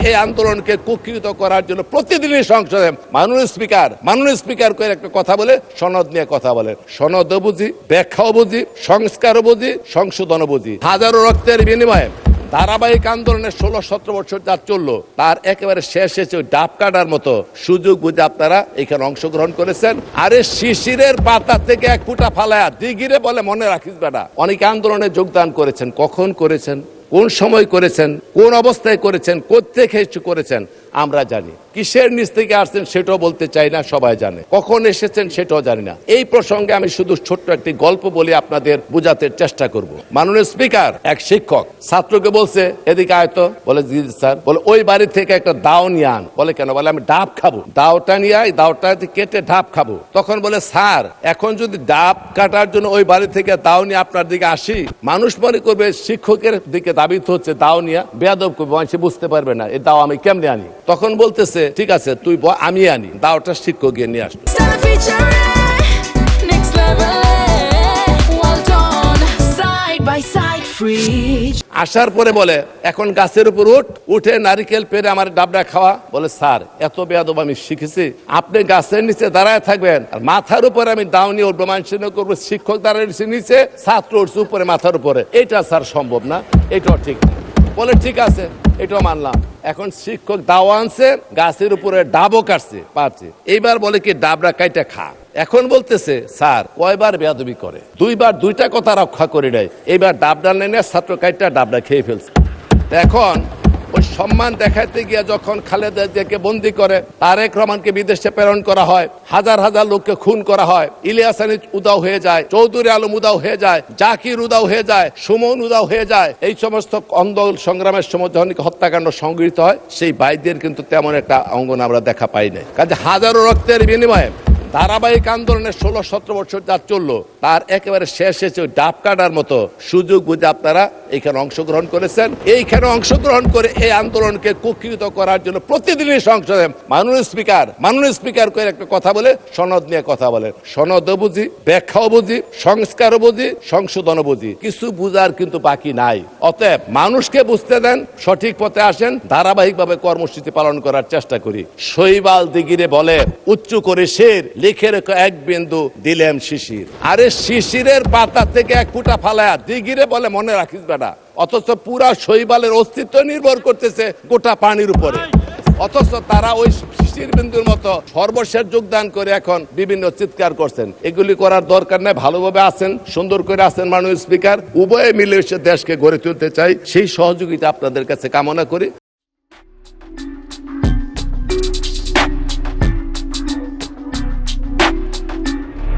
এই আন্দোলনকে কুক্ষিগত করার জন্য প্রতিদিনই সংসদে মাননীয় স্পিকার করে একটা কথা বলে, সনদ নিয়ে কথা বলে। সনদও বুঝি, ব্যাখ্যাও বুঝি, সংস্কারও বুঝি, সংশোধনও বুঝি। হাজারো রক্তের বিনিময়ে ধারাবাহিক আন্দোলনের 16-17 বছর যা চললো, তার একেবারে শেষ এসে ডাব কাটার মতো সুযোগ বুঝে আপনারা এখানে অংশগ্রহণ করেছেন। আরে শিশিরের পাতা থেকে এক ফুটা ফালায়া দিগিরে বলে মনে রাখিস বেটা। অনেকে আন্দোলনে যোগদান করেছেন, কখন করেছেন, কোন সময় করেছেন, কোন অবস্থায় করেছেন, কোত্থেকে করেছেন আমরা জানি। কিসের নিচ থেকে আসছেন সেটাও বলতে চাই না, সবাই জানে। কখন এসেছেন সেটাও জানি না। এই প্রসঙ্গে আমি শুধু ছোট্ট একটি গল্প বলে আপনাদের বোঝাতে চেষ্টা করব। মাননীয় স্পিকার, এক শিক্ষক ছাত্রকে বলছে এদিকে আয়তো, বলে জি স্যার। বলে ওই বাড়ি থেকে একটা দাও নিয়ে আন। বলে কেন? বলে আমি ডাব খাবো। দাওটা নিয়ে আয়, দাওটা কেটে ডাব খাবো। তখন বলে স্যার, এখন যদি ডাব কাটার জন্য ওই বাড়ি থেকে দাও নিয়ে আপনার দিকে আসি, মানুষ মনে করবে শিক্ষকের দিকে দাবিত হচ্ছে দাও নিয়ে, বেয়াদব করবে, সে বুঝতে পারবে না এই দাও আমি কেমনে আনি। তখন বলতেছে ঠিক আছে তুই আমি আনি। দাওটা শিক্ষক গিয়ে নিয়ে আসলো। আসার পরে বলে এখন গাছের উপর উঠে নারিকেল পেরে আমার ডাবটা খাওয়া। বলে স্যার, এত বেয়াদব আমি শিখেছি, আপনি গাছের নিচে দাঁড়ায় থাকবেন আর মাথার উপরে আমি দাও নিয়ে উঠবো, মানুষের করবো। শিক্ষক দাঁড়ায় নিচে, ছাত্র উঠছে উপরে মাথার উপরে। এটা স্যার সম্ভব না, এটাও ঠিক না। বলে ঠিক আছে, এটাও মানলাম। এখন শিক্ষক দাও আনছে, গাছের উপরে ডাবও কাটছে, পারছে। এইবার বলে কি ডাবরা কাইটা খা। এখন বলতেছে স্যার কয়বার বেয়াদবি করে, দুইবার দুইটা কথা রক্ষা করে নেয়। এইবার ডাবডা নেনে ছাত্র কাইটা ডাবডা খেয়ে ফেলছে। এখন ওই সম্মান দেখাইতে গিয়ে যখন খালেদা জিয়াকে বন্দি করে, তারেক রহমানকে বিদেশে প্রেরণ করা হয়, হাজার হাজার লোককে খুন করা হয়, ইলিয়াস আলী উদাও হয়ে যায়, চৌধুরী আলম উদাও হয়ে যায়, জাকির উদাও হয়ে যায়, সুমন উদাও হয়ে যায়। এই সমস্ত আন্দোলন সংগ্রামের সময় যখন হত্যাকাণ্ড সংঘটিত হয়, সেই বাইদের কিন্তু তেমন একটা অঙ্গন আমরা দেখা পাই নাই। কাজে হাজারো রক্তের বিনিময়ে ধারাবাহিক আন্দোলনের 16-17 বছর যা চললো, তার একেবারে শেষ এসে ডাব কাটার মতো সুযোগ বুঝে আপনারা এখানে অংশগ্রহণ করেছেন। এইখানে অংশগ্রহণ করে এই আন্দোলনকে কুক্ষিগত করার জন্য প্রতিদিনই সংসদে মাননীয় স্পিকার করে একটা কথা বলে, সনদ নিয়ে কথা বলেন। সনদও বুঝি, ব্যাখ্যাও বুঝি, সংস্কারও বুঝি, সংশোধনও বুঝি। কিছু বুঝার কিন্তু বাকি নাই। অতএব মানুষকে বুঝতে দেন, সঠিক পথে আসেন, ধারাবাহিকভাবে কর্মসূচি পালন করার চেষ্টা করি। শৈবাল দিগিরে বলে উচ্চ করে শের, লিখে রেখো এক বিন্দু দিলেম শিশির। আরে শিশিরের পাতা থেকে এক ফুটা ফালায়া দিগিরে বলে মনে রাখিস বেটা। অথচ পুরা শৈবালের অস্তিত্ব নির্ভর করতেছে গোটা পানির উপরে। অথচ তারা ওই শিশির বিন্দুর মতো সর্বশেষ যোগদান করে এখন বিভিন্ন চিৎকার করছেন। এগুলি করার দরকার নেই। ভালোভাবে আছেন, সুন্দর করে আছেন মাননীয় স্পিকার। উভয়ে মিলে দেশকে গড়ে তুলতে চাই, সেই সহযোগিতা আপনাদের কাছে কামনা করি।